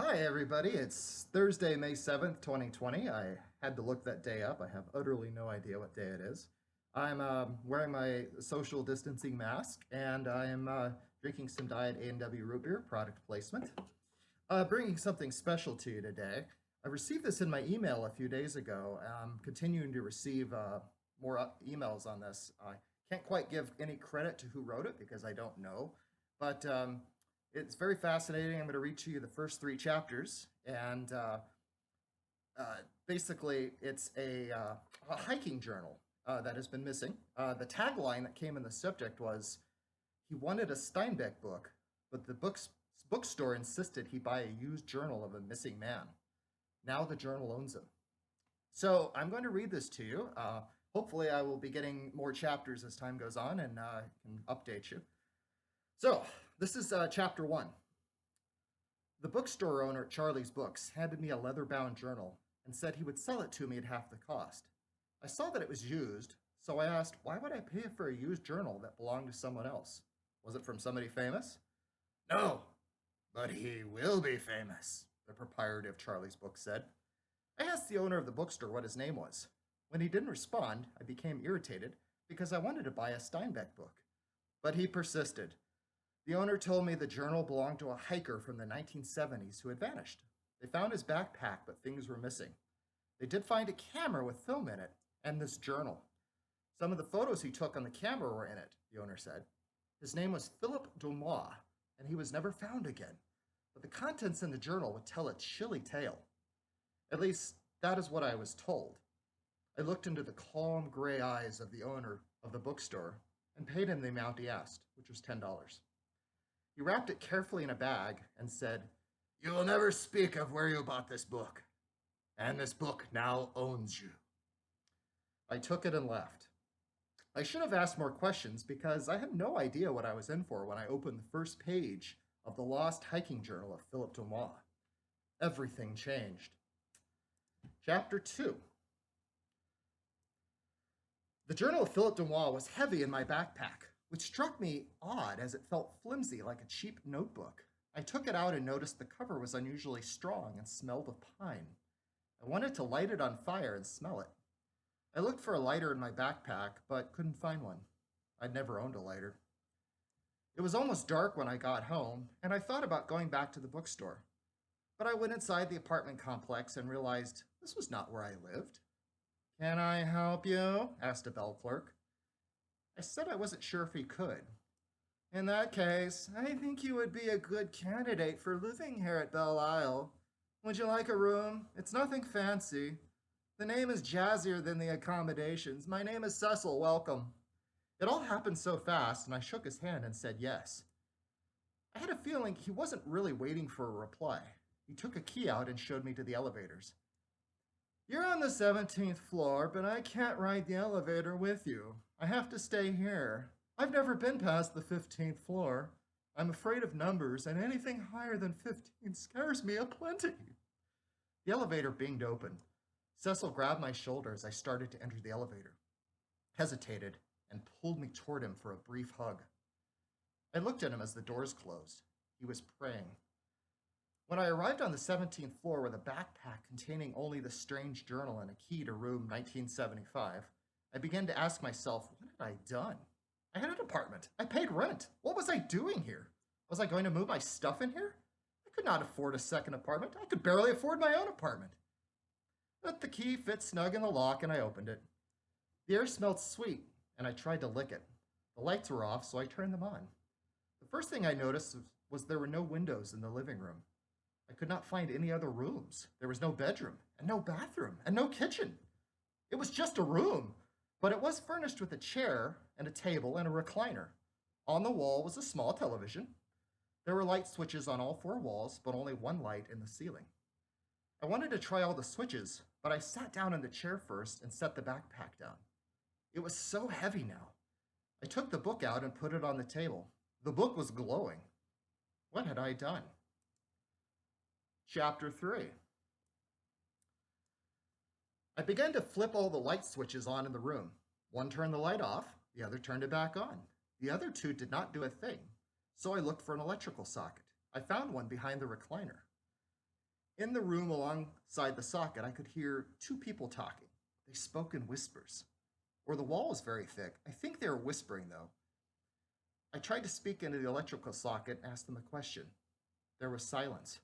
Hi, everybody. It's Thursday, May 7th, 2020. I had to look that day up. I have utterly no idea what day it is. I'm wearing my social distancing mask and I am drinking some Diet A&W root beer, product placement. Bringing something special to you today. I received this in my email a few days ago. I'm continuing to receive more emails on this. I can't quite give any credit to who wrote it because I don't know, but it's very fascinating. I'm going to read to you the first three chapters, and basically, it's a hiking journal that has been missing. The tagline that came in the subject was, "He wanted a Steinbeck book, but the bookstore insisted he buy a used journal of a missing man. Now the journal owns him." So I'm going to read this to you. Hopefully, I will be getting more chapters as time goes on and can update you. So this is chapter one. The bookstore owner at Charlie's Books handed me a leather-bound journal and said he would sell it to me at half the cost. I saw that it was used, so I asked, why would I pay for a used journal that belonged to someone else? Was it from somebody famous? No, but he will be famous, the proprietor of Charlie's Books said. I asked the owner of the bookstore what his name was. When he didn't respond, I became irritated because I wanted to buy a Steinbeck book. But he persisted. The owner told me the journal belonged to a hiker from the 1970s who had vanished. They found his backpack, but things were missing. They did find a camera with film in it and this journal. Some of the photos he took on the camera were in it, the owner said. His name was Phillip Dumas, and he was never found again. But the contents in the journal would tell a chilly tale. At least, that is what I was told. I looked into the calm gray eyes of the owner of the bookstore and paid him the amount he asked, which was $10. He wrapped it carefully in a bag and said, "You will never speak of where you bought this book, and this book now owns you." I took it and left. I should have asked more questions because I had no idea what I was in for when I opened the first page of the lost hiking journal of Philip Dumas. Everything changed. Chapter 2. The journal of Philip Dumas was heavy in my backpack, which struck me odd as it felt flimsy like a cheap notebook. I took it out and noticed the cover was unusually strong and smelled of pine. I wanted to light it on fire and smell it. I looked for a lighter in my backpack, but couldn't find one. I'd never owned a lighter. It was almost dark when I got home, and I thought about going back to the bookstore. But I went inside the apartment complex and realized this was not where I lived. "Can I help you?" asked a bell clerk. I said I wasn't sure if he could. "In that case, I think you would be a good candidate for living here at Belle Isle. Would you like a room? It's nothing fancy. The name is jazzier than the accommodations. My name is Cecil. Welcome." It all happened so fast, and I shook his hand and said yes. I had a feeling he wasn't really waiting for a reply. He took a key out and showed me to the elevators. "You're on the 17th floor, but I can't ride the elevator with you. I have to stay here. I've never been past the 15th floor. I'm afraid of numbers, and anything higher than 15 scares me aplenty." The elevator binged open. Cecil grabbed my shoulder as I started to enter the elevator, hesitated, and pulled me toward him for a brief hug. I looked at him as the doors closed. He was praying. When I arrived on the 17th floor with a backpack containing only the strange journal and a key to room 1975, I began to ask myself, what had I done? I had an apartment. I paid rent. What was I doing here? Was I going to move my stuff in here? I could not afford a second apartment. I could barely afford my own apartment. But the key fit snug in the lock and I opened it. The air smelled sweet and I tried to lick it. The lights were off, so I turned them on. The first thing I noticed was there were no windows in the living room. I could not find any other rooms. There was no bedroom, and no bathroom, and no kitchen. It was just a room, but it was furnished with a chair and a table and a recliner. On the wall was a small television. There were light switches on all four walls, but only one light in the ceiling. I wanted to try all the switches, but I sat down in the chair first and set the backpack down. It was so heavy now. I took the book out and put it on the table. The book was glowing. What had I done? Chapter 3. I began to flip all the light switches on in the room. One turned the light off, the other turned it back on. The other two did not do a thing, so I looked for an electrical socket. I found one behind the recliner. In the room alongside the socket, I could hear two people talking. They spoke in whispers. Or the wall was very thick. I think they were whispering, though. I tried to speak into the electrical socket and ask them a question. There was silence.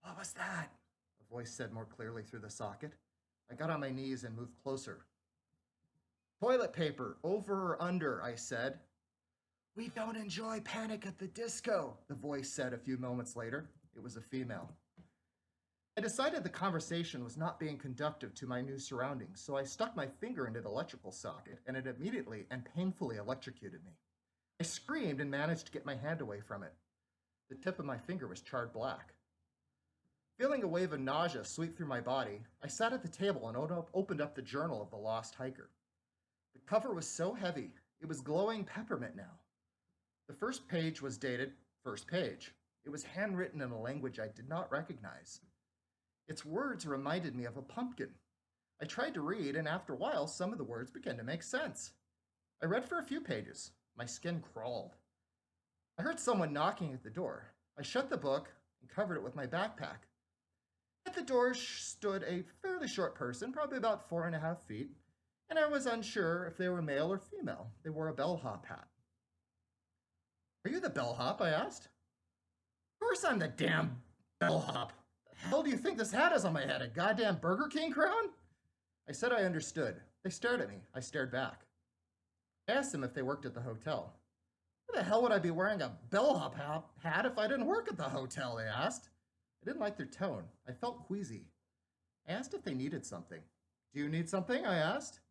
What was that? A voice said more clearly through the socket. I got on my knees and moved closer. Toilet paper, over or under, I said. We don't enjoy Panic at the Disco, the voice said a few moments later. It was a female. I decided the conversation was not being conducive to my new surroundings, so I stuck my finger into the electrical socket, and it immediately and painfully electrocuted me. I screamed and managed to get my hand away from it. The tip of my finger was charred black. Feeling a wave of nausea sweep through my body, I sat at the table and opened up the journal of the lost hiker. The cover was so heavy, it was glowing peppermint now. The first page was dated first page. It was handwritten in a language I did not recognize. Its words reminded me of a pumpkin. I tried to read, and after a while, some of the words began to make sense. I read for a few pages. My skin crawled. I heard someone knocking at the door. I shut the book and covered it with my backpack. At the door stood a fairly short person, probably about 4.5 feet, and I was unsure if they were male or female. They wore a bellhop hat. Are you the bellhop? I asked. Of course I'm the damn bellhop. The hell do you think this hat is on my head? A goddamn Burger King crown? I said I understood. They stared at me. I stared back. I asked them if they worked at the hotel. Why the hell would I be wearing a bellhop hat if I didn't work at the hotel? They asked. I didn't like their tone. I felt queasy. I asked if they needed something. Do you need something? I asked.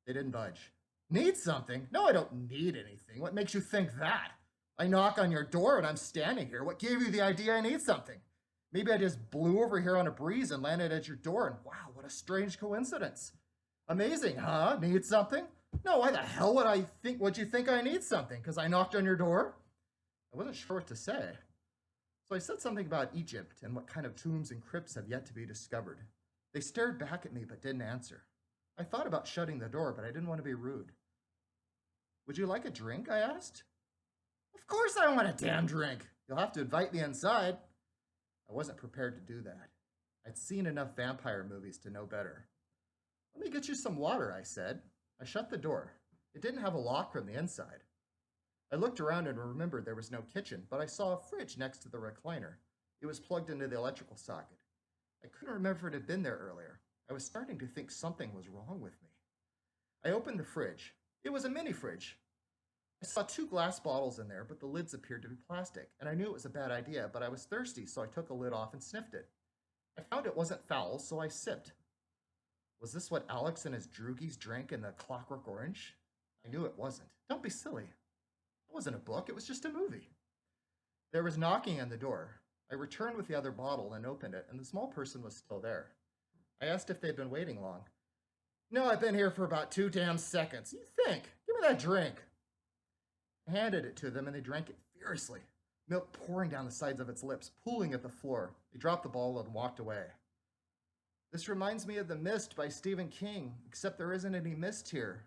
They didn't budge. Need something? No, I don't need anything. What makes you think that? I knock on your door and I'm standing here. What gave you the idea I need something? Maybe I just blew over here on a breeze and landed at your door, and wow, what a strange coincidence. Amazing, huh? Need something? No, why the hell would you think I need something? Because I knocked on your door? I wasn't sure what to say. So I said something about Egypt and what kind of tombs and crypts have yet to be discovered. They stared back at me but didn't answer. I thought about shutting the door, but I didn't want to be rude. Would you like a drink? I asked. Of course I want a damn drink. You'll have to invite me inside. I wasn't prepared to do that. I'd seen enough vampire movies to know better. Let me get you some water, I said. I shut the door. It didn't have a lock from the inside. I looked around and remembered there was no kitchen, but I saw a fridge next to the recliner. It was plugged into the electrical socket. I couldn't remember it had been there earlier. I was starting to think something was wrong with me. I opened the fridge. It was a mini fridge. I saw 2 glass bottles in there, but the lids appeared to be plastic, and I knew it was a bad idea, but I was thirsty, so I took a lid off and sniffed it. I found it wasn't foul, so I sipped. Was this what Alex and his droogies drank in the Clockwork Orange? I knew it wasn't. Don't be silly. It wasn't a book, it was just a movie. There was knocking on the door. I returned with the other bottle and opened it, and the small person was still there. I asked if they'd been waiting long. No, I've been here for about 2 damn seconds. You think? Give me that drink. I handed it to them, and they drank it furiously, milk pouring down the sides of its lips, pooling at the floor. They dropped the bottle and walked away. This reminds me of The Mist by Stephen King, except there isn't any mist here.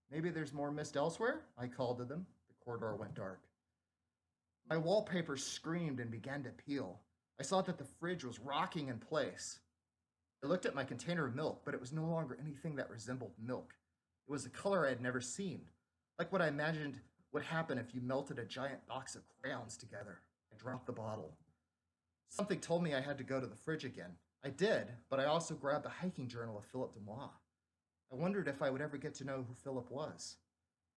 Maybe there's more mist elsewhere? I called to them. The corridor went dark. My wallpaper screamed and began to peel. I saw that the fridge was rocking in place. I looked at my container of milk, but it was no longer anything that resembled milk. It was a color I had never seen, like what I imagined would happen if you melted a giant box of crayons together. I dropped the bottle. Something told me I had to go to the fridge again. I did, but I also grabbed the hiking journal of Phillip Dumas. I wondered if I would ever get to know who Phillip was.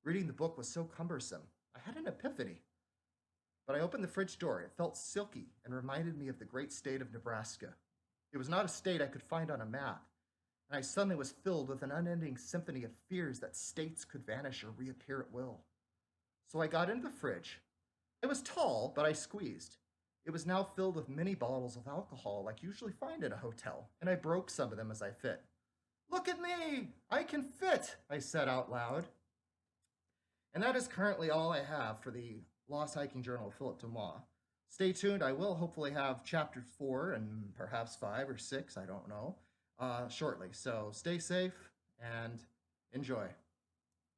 Reading the book was so cumbersome. I had an epiphany. But I opened the fridge door. It felt silky and reminded me of the great state of Nebraska. It was not a state I could find on a map, and I suddenly was filled with an unending symphony of fears that states could vanish or reappear at will. So I got into the fridge. It was tall, but I squeezed. It was now filled with many bottles of alcohol like you usually find in a hotel, and I broke some of them as I fit. Look at me! I can fit, I said out loud. And that is currently all I have for the Lost Hiking Journal of Phillip Dumas. Stay tuned. I will hopefully have chapter 4 and perhaps 5 or 6, I don't know, shortly. So stay safe and enjoy.